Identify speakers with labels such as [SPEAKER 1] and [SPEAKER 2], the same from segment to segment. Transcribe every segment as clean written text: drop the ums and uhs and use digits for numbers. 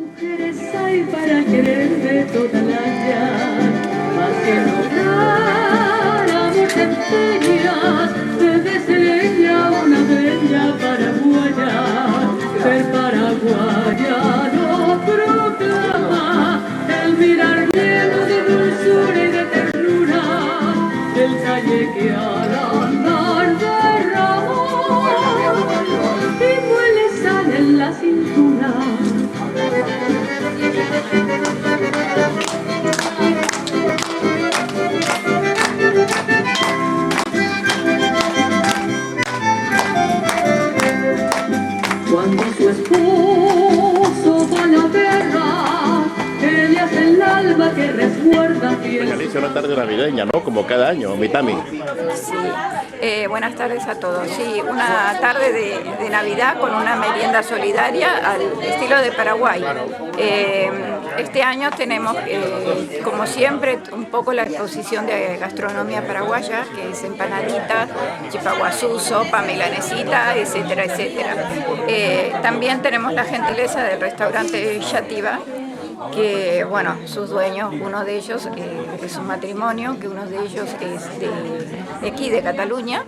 [SPEAKER 1] Mujeres hay para querer de toda la ya, más que lograr amor te empeñas, debe ser ella una bella paraguaya, ser paraguaya no proclama el mirar lleno de dulzura y de ternura, el calle que al andar derramó y muele sal en la cintura. Cuando su esposo va a la guerra, ella es el alma que resguarda fiel.
[SPEAKER 2] Alicia, una tarde navideña, ¿no? Como cada año, Mitami.
[SPEAKER 3] Sí, buenas tardes a todos. Sí, una tarde de Navidad con una merienda solidaria al estilo de Paraguay. Este año tenemos, como siempre, un poco la exposición de gastronomía paraguaya, que es empanaditas, chipaguazú, sopa, milanesita, etcétera, etcétera. También tenemos la gentileza del restaurante Yativa, que bueno, sus dueños, uno de ellos es un matrimonio, que uno de ellos es de aquí, de Cataluña,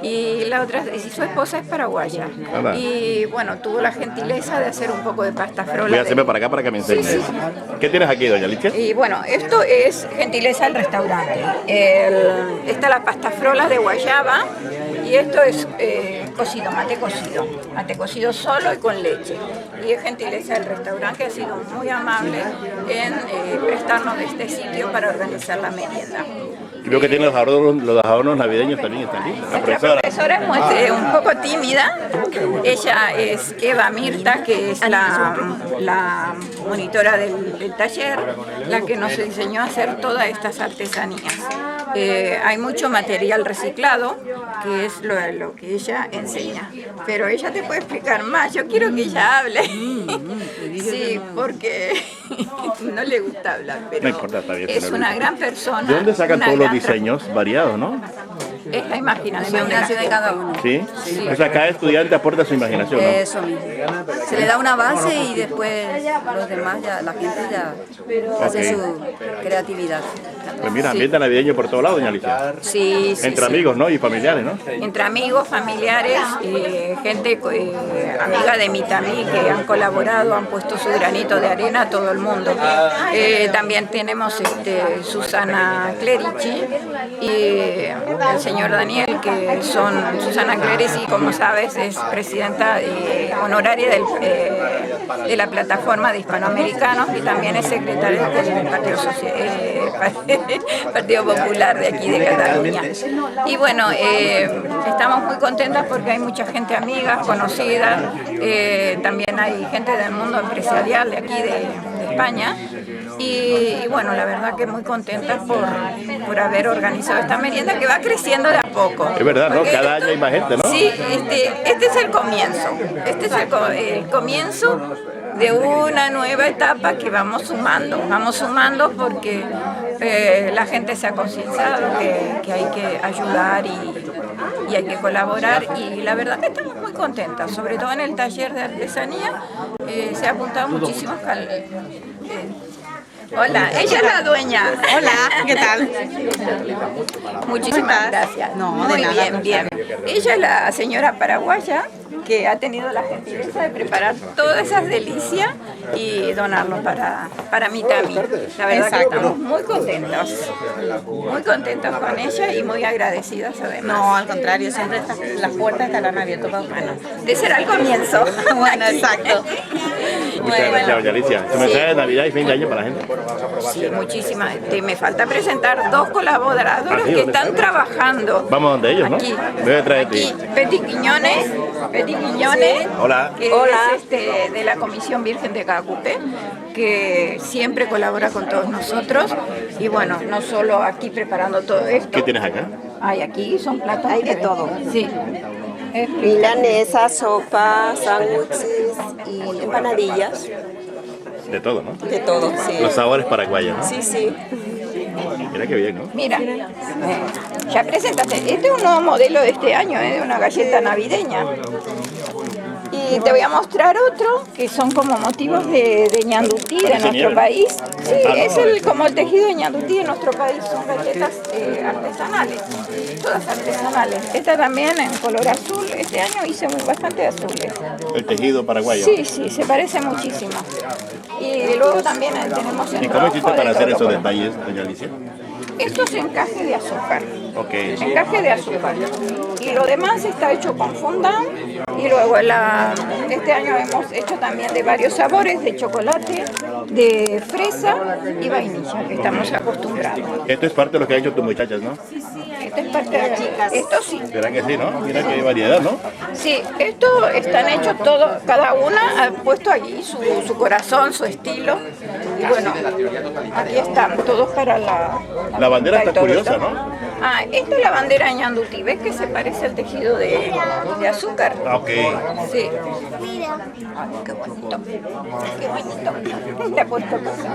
[SPEAKER 3] y la otra, y su esposa es paraguaya. Y bueno, tuvo la gentileza de hacer un poco de pasta frola.
[SPEAKER 2] Voy a hacerme para acá para que me enseñes.
[SPEAKER 3] Sí.
[SPEAKER 2] ¿Qué tienes aquí, doña Alicia?
[SPEAKER 3] Y bueno, esto es gentileza del restaurante. Esta es la pasta frola de guayaba, y esto es cocido, mate cocido solo y con leche. Y es gentileza del restaurante, que ha sido muy amable en prestarnos este sitio para organizar la merienda.
[SPEAKER 2] Y veo que tiene los adornos navideños también, están listos. La
[SPEAKER 3] Nuestra profesora es un poco tímida. Ella es Eva Mirta, que es la monitora del taller, la que nos enseñó a hacer todas estas artesanías. Hay mucho material reciclado, que es lo que ella enseña. Pero ella te puede explicar más. Yo quiero que ella hable. Sí, porque no le gusta hablar, pero
[SPEAKER 2] no importa, está bien,
[SPEAKER 3] es una gran persona.
[SPEAKER 2] ¿De dónde sacan todos los diseños variados, no?
[SPEAKER 3] Es la imaginación de cada uno.
[SPEAKER 2] ¿Sí? Sí. O sea, cada estudiante aporta su imaginación, ¿no?
[SPEAKER 4] Eso mismo. Se le da una base y después los demás, la gente ya hace su creatividad.
[SPEAKER 2] Pues mira, ambiente navideño por todos lados, doña Alicia.
[SPEAKER 3] Sí.
[SPEAKER 2] Entre amigos, ¿no? Y familiares, ¿no?
[SPEAKER 3] Entre amigos, familiares, gente amiga de Mitami que han colaborado, han puesto su granito de arena a todo el mundo. También tenemos Susana Clerici y el señor Daniel, que son Susana Clerici, como sabes, es presidenta honoraria de la plataforma de hispanoamericanos y también es secretaria del Partido Popular de aquí de Cataluña. Y bueno, estamos muy contentas porque hay mucha gente amiga, conocida, también hay gente del mundo empresarial de aquí de España. Y bueno, la verdad que muy contentas por haber organizado esta merienda que va creciendo de a poco.
[SPEAKER 2] Es verdad, ¿no? Cada año hay más gente, ¿no?
[SPEAKER 3] Sí, este es el comienzo. Este es el comienzo de una nueva etapa que vamos sumando porque la gente se ha concienciado que hay que ayudar y hay que colaborar, y la verdad que estamos muy contentas, sobre todo en el taller de artesanía. Se ha apuntado muchísimos hola, ella es la dueña.
[SPEAKER 4] Hola, ¿qué tal?
[SPEAKER 3] Muchísimas gracias.
[SPEAKER 4] No,
[SPEAKER 3] muy
[SPEAKER 4] de nada.
[SPEAKER 3] bien. Ella es la señora paraguaya que ha tenido la gentileza de preparar todas esas delicias y donarlo para Mitami. La verdad que estamos muy contentos con ella y muy agradecidas además.
[SPEAKER 4] No, al contrario, siempre las puertas estarán abiertas para ustedes.
[SPEAKER 3] De ser al comienzo.
[SPEAKER 4] Bueno, exacto.
[SPEAKER 2] Muchas gracias, doña Alicia. ¿Se me trae de Navidad y fin de año para la gente?
[SPEAKER 3] Sí, muchísimas. Me falta presentar dos colaboradores que están trabajando.
[SPEAKER 2] Vamos donde ellos, ¿no?
[SPEAKER 3] Aquí.
[SPEAKER 2] Voy detrás de ti.
[SPEAKER 3] Aquí, Betty Quiñones,
[SPEAKER 2] Hola.
[SPEAKER 3] que es de la Comisión Virgen de Cacupé, que siempre colabora con todos nosotros. Y bueno, no solo aquí preparando todo esto.
[SPEAKER 2] ¿Qué tienes acá?
[SPEAKER 3] Hay aquí, son platos.
[SPEAKER 5] Hay de todo.
[SPEAKER 3] Sí.
[SPEAKER 5] Milanesa, sopa, sándwiches y empanadillas.
[SPEAKER 2] De todo, ¿no?
[SPEAKER 5] De todo, sí.
[SPEAKER 2] Los sabores paraguayos, ¿no?
[SPEAKER 5] Sí, sí.
[SPEAKER 2] Mira qué bien, ¿no?
[SPEAKER 3] Mira, ya presentaste. Este es un nuevo modelo de este año, de una galleta navideña. Y Y te voy a mostrar otro que son como motivos de ñandutí de nuestro país. Sí, es como el tejido de ñandutí de nuestro país, son galletas artesanales, todas artesanales. Esta también en color azul, este año hice bastante azules.
[SPEAKER 2] El tejido paraguayo.
[SPEAKER 3] Sí, sí, se parece muchísimo. Y luego también tenemos el
[SPEAKER 2] ¿Y cómo hiciste para hacer esos detalles, doña Alicia?
[SPEAKER 3] Esto es encaje de azúcar.
[SPEAKER 2] Ok.
[SPEAKER 3] Encaje de azúcar. Y lo demás está hecho con fondant. Y luego este año hemos hecho también de varios sabores, de chocolate, de fresa y vainilla, que estamos acostumbrados.
[SPEAKER 2] Esto es parte de lo que han hecho tus muchachas, ¿no?
[SPEAKER 3] Esto es parte de las chicas. Esto sí.
[SPEAKER 2] ¿Será que sí, no? Mira qué variedad, ¿no?
[SPEAKER 3] Sí, esto están hechos todos, cada una ha puesto allí su corazón, su estilo. Y bueno, aquí están todos para
[SPEAKER 2] La bandera está curiosa, ¿no?
[SPEAKER 3] Ah, esta es la bandera de ñandutí, ¿ves que se parece al tejido de azúcar?
[SPEAKER 2] Ok.
[SPEAKER 3] Sí. Ay, qué bonito. Qué bonito. Le he puesto cosas.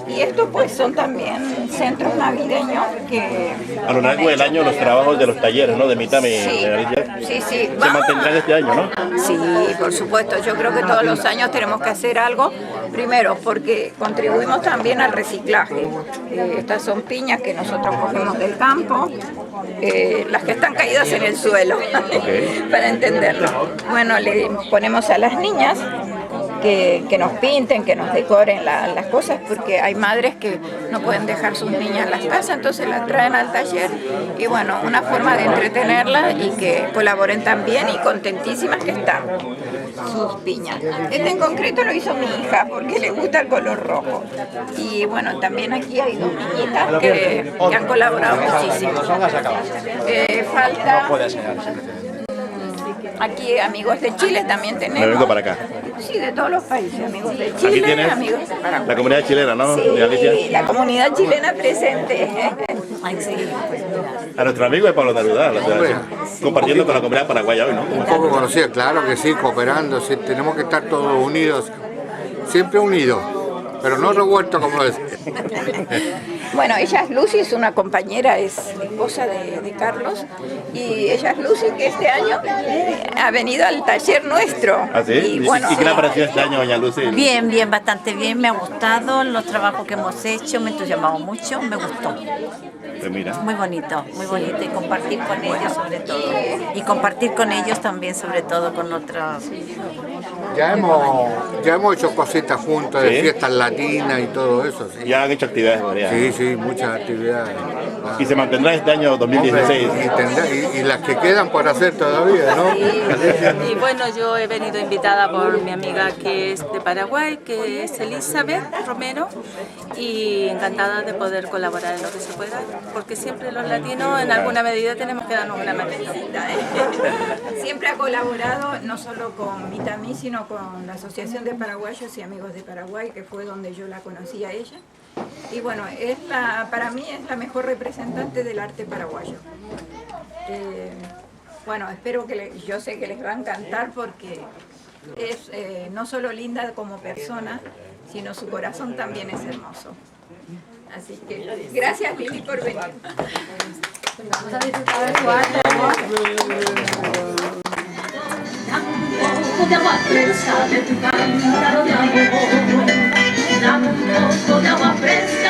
[SPEAKER 3] Y estos pues son también centros navideños que...
[SPEAKER 2] A lo largo del año los trabajos de los talleres, ¿no? De Mítame,
[SPEAKER 3] Sí,
[SPEAKER 2] de Alicia,
[SPEAKER 3] sí, sí.
[SPEAKER 2] se mantendrán este año, ¿no?
[SPEAKER 3] Sí, por supuesto. Yo creo que todos los años tenemos que hacer algo. Primero, porque contribuimos también al reciclaje. Estas son piñas que nosotros cogemos del campo, las que están caídas en el suelo, para entenderlo. Bueno, le ponemos a las niñas que nos pinten, que nos decoren las cosas, porque hay madres que no pueden dejar sus niñas en las casas, entonces las traen al taller y bueno, una forma de entretenerlas y que colaboren también y contentísimas que están sus piñas. Este en concreto lo hizo mi hija porque le gusta el color rojo. Y bueno, también aquí hay dos niñitas que han colaborado muchísimo. Falta... Aquí amigos de Chile también tenemos.
[SPEAKER 2] Me vengo para acá.
[SPEAKER 3] Sí, de todos los países, amigos de Chile,
[SPEAKER 2] Aquí tienes
[SPEAKER 3] amigos de Paraguay.
[SPEAKER 2] la comunidad chilena, ¿no,
[SPEAKER 3] Sí,
[SPEAKER 2] Alicia?
[SPEAKER 3] la comunidad chilena presente.
[SPEAKER 2] A nuestro amigo de Pablo Neruda, compartiendo con la comunidad paraguaya hoy, ¿no?
[SPEAKER 6] Un poco conocida, claro que sí, cooperando, sí, tenemos que estar todos unidos, siempre unidos, pero no revueltos como es.
[SPEAKER 3] Bueno, ella es Lucy, es una compañera, es esposa de Carlos, y ella es Lucy que este año ha venido al taller nuestro.
[SPEAKER 2] ¿Ah, sí?
[SPEAKER 3] Y, bueno,
[SPEAKER 2] ¿Y qué le ha parecido este año, doña Lucy?
[SPEAKER 7] Bien, bien, bastante bien, me ha gustado los trabajos que hemos hecho, me entusiasmamos mucho, me gustó.
[SPEAKER 2] Pues mira.
[SPEAKER 7] Muy bonito, y compartir con ellos sobre todo. Y compartir con ellos también sobre todo con otros.
[SPEAKER 6] Ya hemos hecho cositas juntos, de
[SPEAKER 2] ¿Sí?
[SPEAKER 6] fiestas latinas y todo eso. Sí,
[SPEAKER 2] Ya han hecho actividades variadas.
[SPEAKER 6] sí, sí, muchas actividades.
[SPEAKER 2] Y se mantendrá este año 2016.
[SPEAKER 6] Y las que quedan por hacer todavía, ¿no?
[SPEAKER 8] Y bueno, yo he venido invitada por mi amiga que es de Paraguay, que es Elizabeth Romero, y encantada de poder colaborar en lo que se pueda, porque siempre los latinos en alguna medida tenemos que darnos una manecita.
[SPEAKER 3] siempre ha colaborado no solo con Vitamí, sino con la Asociación de Paraguayos y Amigos de Paraguay, que fue donde yo la conocí a ella. Y bueno, para mí es la mejor representante del arte paraguayo. Bueno, espero que yo sé que les va a encantar porque es no solo linda como persona, sino su corazón también es hermoso. Así que gracias, Lili, por venir.
[SPEAKER 1] Vamos a disfrutar de su arte. Dame un poco de agua fresca de tu cántaro de amor. Dame un poco de agua fresca.